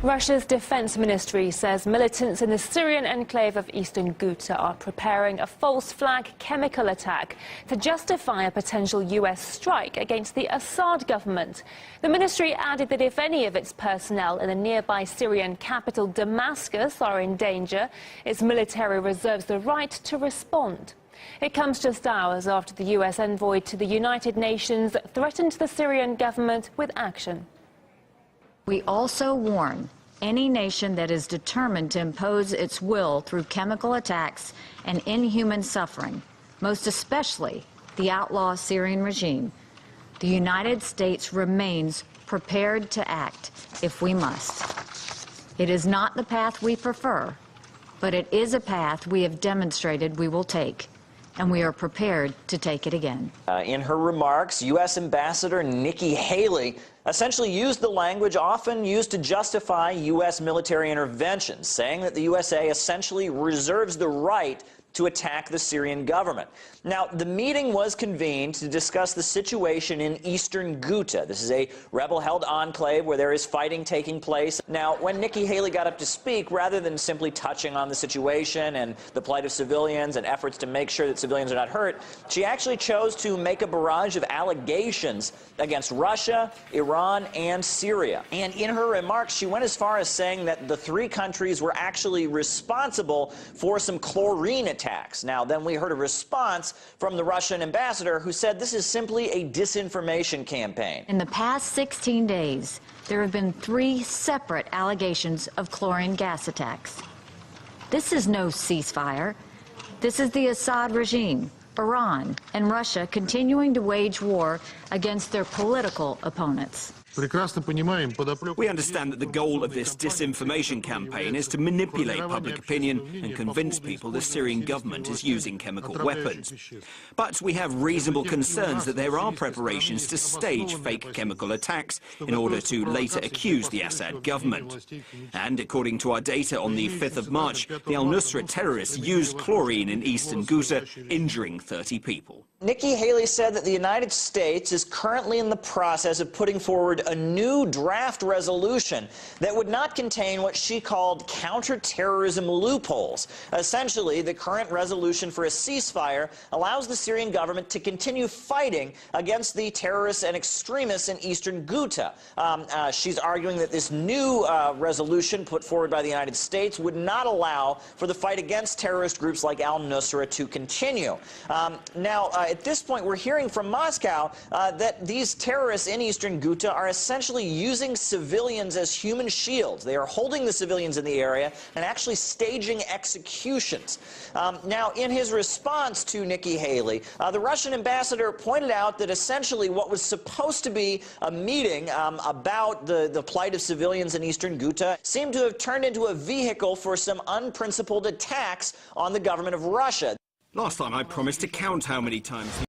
Russia's defense ministry says militants in the Syrian enclave of eastern Ghouta are preparing a false flag chemical attack to justify a potential US strike against the Assad government. The ministry added that if any of its personnel in the nearby Syrian capital Damascus are in danger, its military reserves the right to respond. It comes just hours after the US envoy to the United Nations threatened the Syrian government with action. We also warn any nation that is determined to impose its will through chemical attacks and inhuman suffering, most especially the outlaw Syrian regime. The United States remains prepared to act if we must. It is not the path we prefer, but it is a path we have demonstrated we will take, and we are prepared to take it again. In her remarks, U.S. Ambassador Nikki Haley essentially used the language often used to justify U.S. military interventions, saying that the USA essentially reserves the right to attack the Syrian government. Now, the meeting was convened to discuss the situation in eastern Ghouta. This is a rebel-held enclave where there is fighting taking place. Now, when Nikki Haley got up to speak, rather than simply touching on the situation and the plight of civilians and efforts to make sure that civilians are not hurt, she actually chose to make a barrage of allegations against Russia, Iran, and Syria. And in her remarks, she went as far as saying that the three countries were actually responsible for some chlorine attacks. Now, then we heard a response from the Russian ambassador who said this is simply a disinformation campaign. In the past 16 days, there have been 3 separate allegations of chlorine gas attacks. This is no ceasefire. This is the Assad regime, Iran, and Russia continuing to wage war against their political opponents. We understand that the goal of this disinformation campaign is to manipulate public opinion and convince people the Syrian government is using chemical weapons. But we have reasonable concerns that there are preparations to stage fake chemical attacks in order to later accuse the Assad government. And according to our data on the 5th of March, the al-Nusra terrorists used chlorine in eastern Ghouta, injuring 30 people. Nikki Haley said that the United States is currently in the process of putting forward a new draft resolution that would not contain what she called counterterrorism loopholes. Essentially, the current resolution for a ceasefire allows the Syrian government to continue fighting against the terrorists and extremists in eastern Ghouta. She's arguing that this new resolution put forward by the United States would not allow for the fight against terrorist groups like al-Nusra to continue. Now, at this point, we're hearing from Moscow that these terrorists in eastern Ghouta are essentially using civilians as human shields. They are holding the civilians in the area and actually staging executions. Now, in his response to Nikki Haley, the Russian ambassador pointed out that essentially what was supposed to be a meeting about the plight of civilians in eastern Ghouta seemed to have turned into a vehicle for some unprincipled attacks on the government of Russia. Last time I promised to count how many times